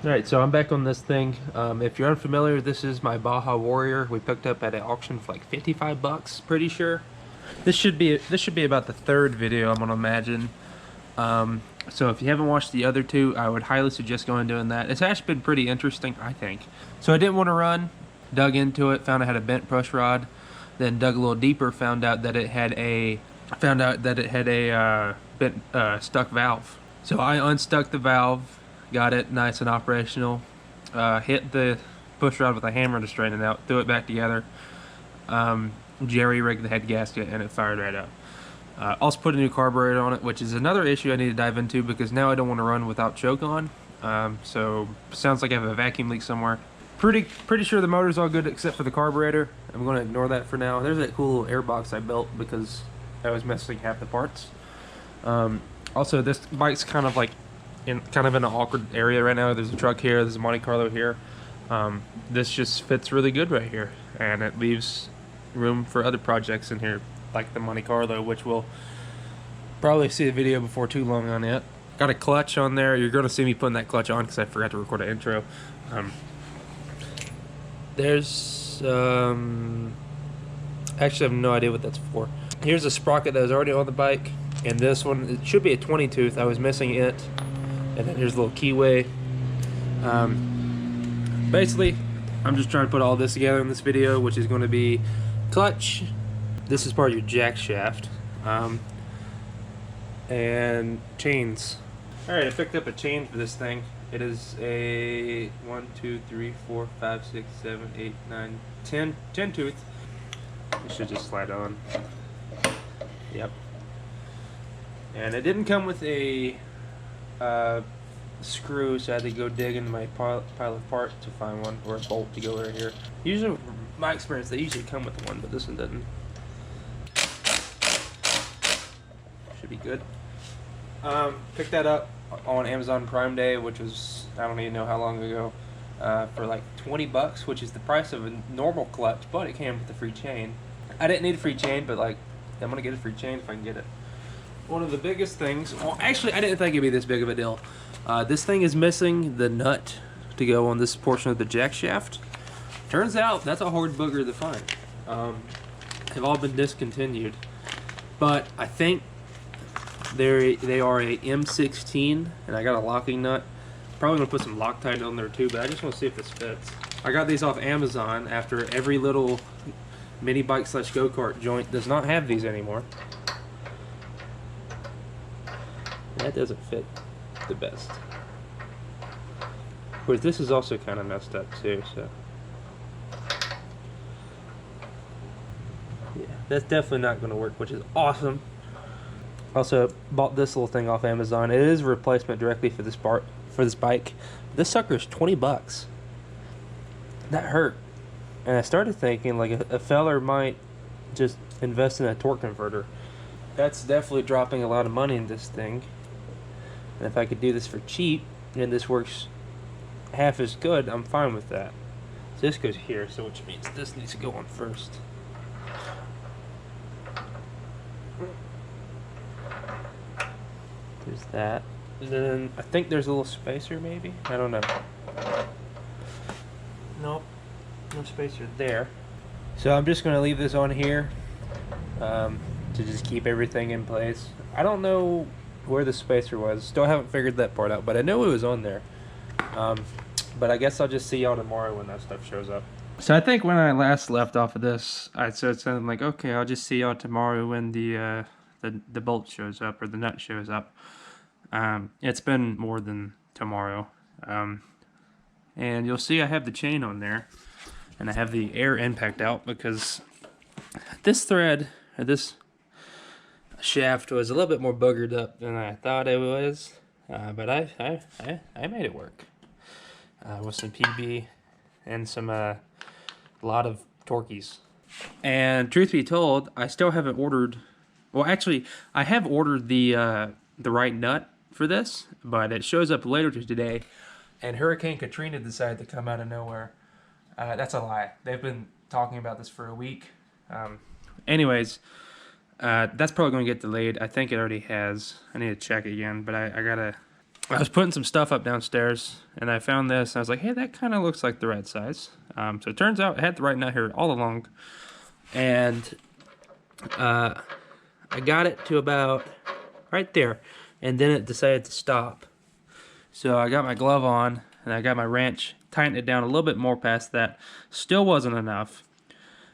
Alright, so I'm back on this thing. If you're unfamiliar, this is my Baja Warrior. We picked up at an auction for like 55 bucks, pretty sure. This should be about the third video, I'm gonna imagine. So if you haven't watched the other two, I would highly suggest going and doing that. It's actually been pretty interesting, I think. So I didn't want to run, dug into it, found it had a bent push rod, then dug a little deeper, found out that it had a bent stuck valve. So I unstuck the valve, got it nice and operational, hit the push rod with a hammer to straighten it out, threw it back together, jerry rigged the head gasket, and it fired right up. Also put a new carburetor on it, which is another issue I need to dive into because now I don't want to run without choke on. So sounds like I have a vacuum leak somewhere. Pretty sure the motor's all good except for the carburetor. I'm going to ignore that for now. There's that cool little air box I built because I was missing half the parts. Also, this bike's kind of in an awkward area right now. There's a truck here, there's a Monte Carlo here. This just fits really good right here, and it leaves room for other projects in here, like the Monte Carlo, which we'll probably see a video before too long on it. Got a clutch on there. You're going to see me putting that clutch on because I forgot to record an intro. There's actually I have no idea what that's for. Here's a sprocket that was already on the bike, and this one, it should be a 20 tooth. I was missing it. And then here's a little keyway. Basically, I'm just trying to put all this together in this video, which is going to be clutch. This is part of your Jackshaft. And chains. Alright, I picked up a chain for this thing. It is a 1, 2, 3, 4, 5, 6, 7, 8, 9, 10 tooth. It should just slide on. Yep. And it didn't come with a screw, so I had to go dig into my pile of parts to find one, or a bolt to go right here. Usually, from my experience, they usually come with one, but this one didn't. Should be good. Picked that up on Amazon Prime Day, which was, I don't even know how long ago, for like 20 bucks, which is the price of a normal clutch, but it came with a free chain. I didn't need a free chain, but like, I'm gonna get a free chain if I can get it. One of the biggest things, well actually I didn't think it'd be this big of a deal. This thing is missing the nut to go on this portion of the jack shaft. Turns out that's a hard booger to find. They've all been discontinued, but I think they are a M16, and I got a locking nut. Probably gonna put some Loctite on there too, but I just want to see if this fits. I got these off Amazon after every little mini bike / go-kart joint does not have these anymore. That doesn't fit the best. Of course, this is also kind of messed up too, so yeah, that's definitely not going to work, which is awesome. Also bought this little thing off Amazon. It is a replacement directly for this bike. This sucker is 20 bucks. That hurt. And I started thinking like a feller might just invest in a torque converter. That's definitely dropping a lot of money in this thing. And if I could do this for cheap, and this works half as good, I'm fine with that. So this goes here, so which means this needs to go on first. There's that. And then I think there's a little spacer maybe? I don't know. Nope. No spacer there. So I'm just going to leave this on here to just keep everything in place. I don't know where the spacer was. Still haven't figured that part out, but I know it was on there. But I guess I'll just see y'all tomorrow when that stuff shows up. So I think when I last left off of this, I said something like, okay, I'll just see y'all tomorrow when the bolt shows up, or the nut shows up. It's been more than tomorrow. And you'll see I have the chain on there, and I have the air impact out because this thread, or this shaft, was a little bit more boogered up than I thought it was, but I made it work with some PB and some a lot of Torqueys. And truth be told, I still haven't ordered. Well, actually, I have ordered the right nut for this, but it shows up later today. And Hurricane Katrina decided to come out of nowhere. That's a lie. They've been talking about this for a week. Anyways. That's probably going to get delayed. I think it already has. I need to check again, but I gotta I was putting some stuff up downstairs, and I found this, and I was like, hey, that kind of looks like the right size. So it turns out it had the right nut here all along, and I got it to about right there, and then it decided to stop. So I got my glove on, and I got my wrench, tightened it down a little bit more past that. Still wasn't enough.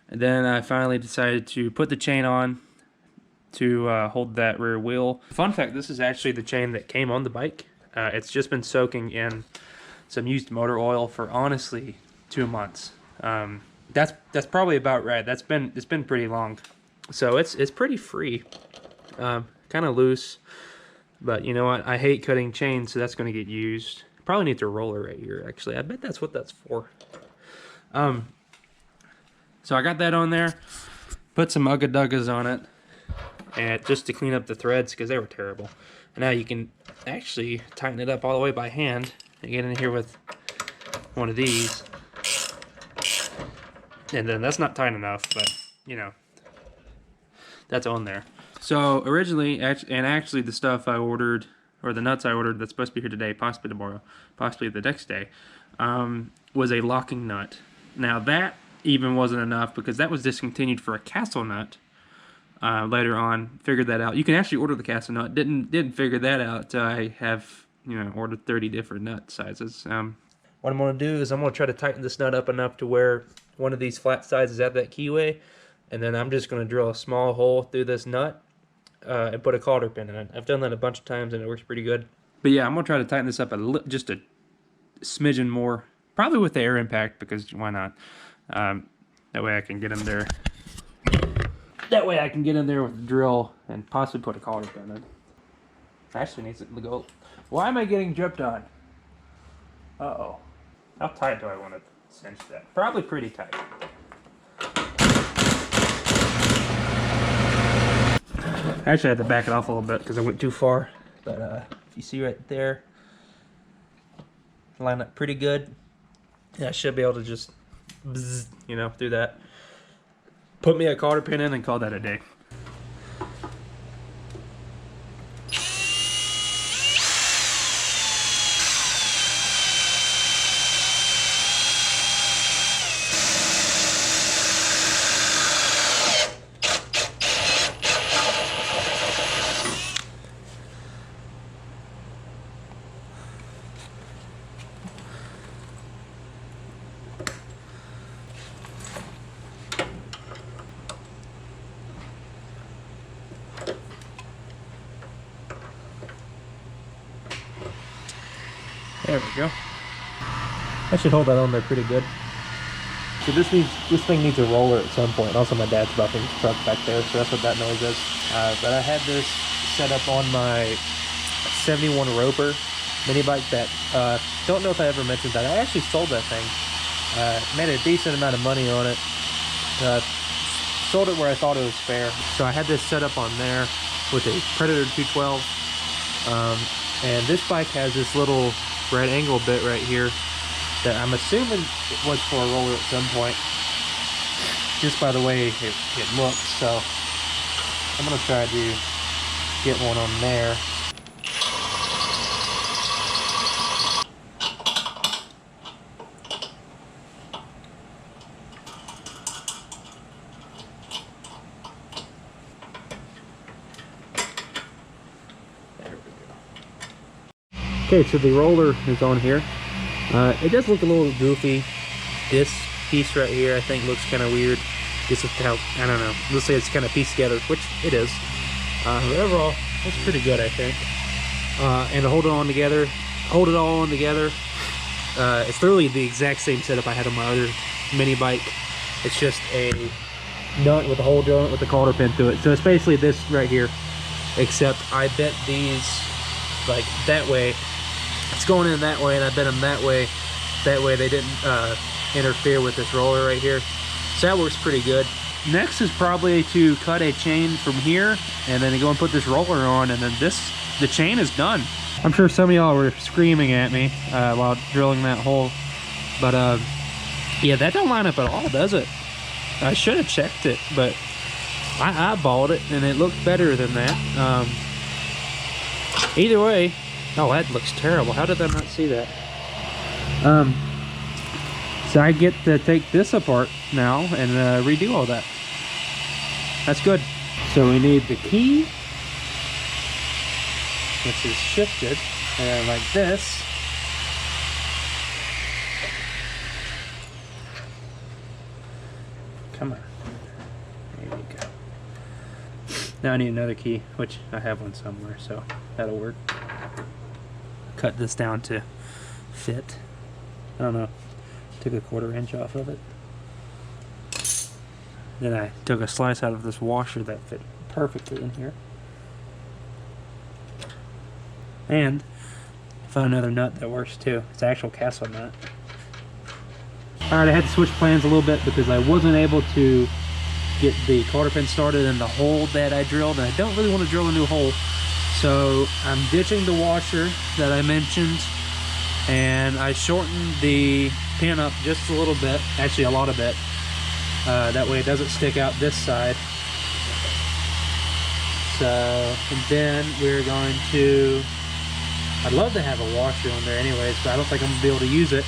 And then I finally decided to put the chain on to hold that rear wheel. Fun fact, this is actually the chain that came on the bike. It's just been soaking in some used motor oil for honestly 2 months. That's probably about right. It's been pretty long, so it's pretty free, kind of loose. But you know what? I hate cutting chains, so that's going to get used. Probably need a roller right here. Actually, I bet that's what that's for. So I got that on there. Put some Ugga Duggas on it, and just to clean up the threads because they were terrible. And now you can actually tighten it up all the way by hand and get in here with one of these. And then that's not tight enough, but you know, that's on there. So originally, actually the stuff I ordered, or the nuts I ordered that's supposed to be here today, possibly tomorrow, possibly the next day, was a locking nut. Now that even wasn't enough because that was discontinued for a castle nut. Later on, figured that out. You can actually order the castle nut. Didn't figure that out. I have, you know, ordered 30 different nut sizes. What I'm going to do is I'm going to try to tighten this nut up enough to where one of these flat sides is at that keyway, and then I'm just going to drill a small hole through this nut and put a cotter pin in it. I've done that a bunch of times and it works pretty good. But yeah, I'm going to try to tighten this up just a smidgen more, probably with the air impact, because why not? That way I can get in there. That way I can get in there with the drill and possibly put a cotter pin in. Actually needs to go. Why am I getting dripped on? Uh-oh. How tight do I want to cinch that? Probably pretty tight. Actually I had to back it off a little bit because I went too far. But if you see right there, line up pretty good. Yeah, I should be able to just, bzz, you know, do that. Put me a cotter pin in and call that a day. There we go. I should hold that on there pretty good. So this thing needs a roller at some point. Also, my dad's buffing his truck back there, so that's what that noise is. But I had this set up on my 71 Roper mini bike that don't know if I ever mentioned that. I actually sold that thing. Made a decent amount of money on it. Sold it where I thought it was fair. So I had this set up on there with a Predator 212. And this bike has this little right angle bit right here that I'm assuming it was for a roller at some point, just by the way it looks. So I'm gonna try to get one on there. Okay, so the roller is on here. It does look a little goofy. This piece right here I think looks kind of weird. Just with how, I don't know, let's say it's kind of pieced together, which it is. But overall, it's pretty good, I think. And to hold it all on together, it's literally the exact same setup I had on my other mini bike. It's just a nut with a hole joint with a cotter pin through it. So it's basically this right here, except I bent these like that way. It's going in that way, and I bent them that way. That way they didn't interfere with this roller right here. So that works pretty good. Next is probably to cut a chain from here, and then to go and put this roller on, and then the chain is done. I'm sure some of y'all were screaming at me while drilling that hole, but yeah, that don't line up at all, does it? I should have checked it, but I eyeballed it, and it looked better than that. Either way, Oh, that looks terrible. How did I not see that? So I get to take this apart now and redo all that. That's good. So we need the key, which is shifted, and like this. Come on. There you go. Now I need another key, which I have one somewhere, so that'll work. Cut this down to fit. I don't know. Took a 1/4 inch off of it. Then I took a slice out of this washer that fit perfectly in here. And I found another nut that works too. It's an actual castle nut. Alright, I had to switch plans a little bit because I wasn't able to get the cotter pin started in the hole that I drilled, and I don't really want to drill a new hole. So I'm ditching the washer that I mentioned, and I shortened the pin up just a little bit, actually a lot of it. That way it doesn't stick out this side. So, and then we're going to, I'd love to have a washer on there anyways, but I don't think I'm going to be able to use it.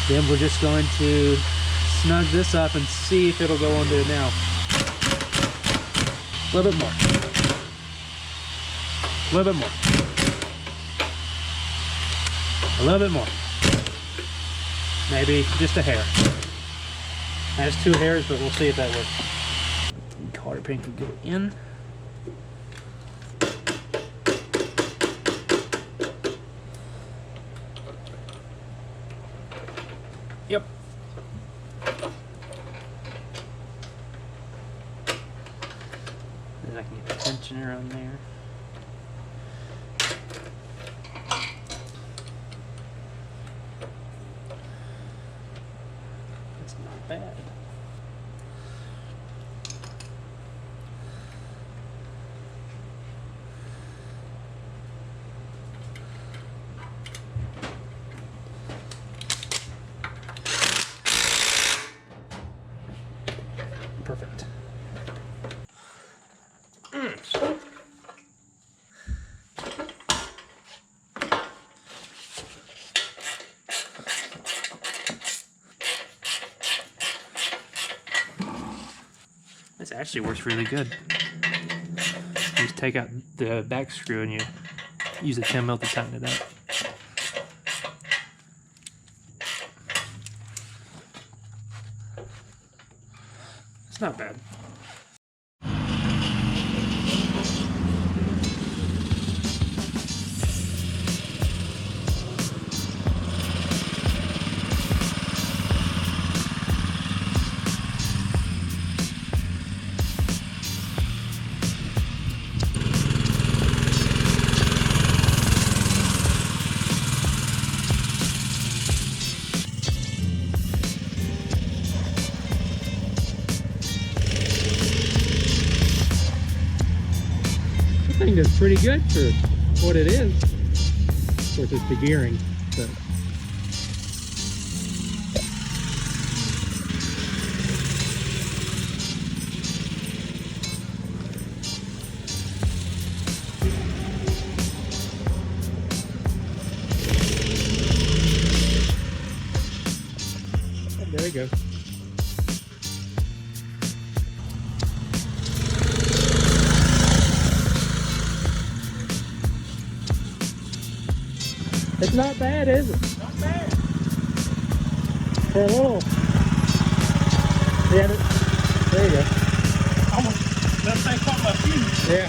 Then we're just going to snug this up and see if it'll go on there now. A little bit more. A little bit more. A little bit more. Maybe just a hair. That's 2 hairs, but we'll see if that works. Cotter pin can go in. Yep. Then I can get the tensioner on there. That's not bad. Perfect. This actually works really good. You just take out the back screw and you use a 10mm to tighten it up. It's not bad. I think that's pretty good for what it is. Of course, it's the gearing, but there we go. It's not bad, is it? Not bad. For a little. Yeah, there you go. Almost. That thing caught my fuse. Yeah.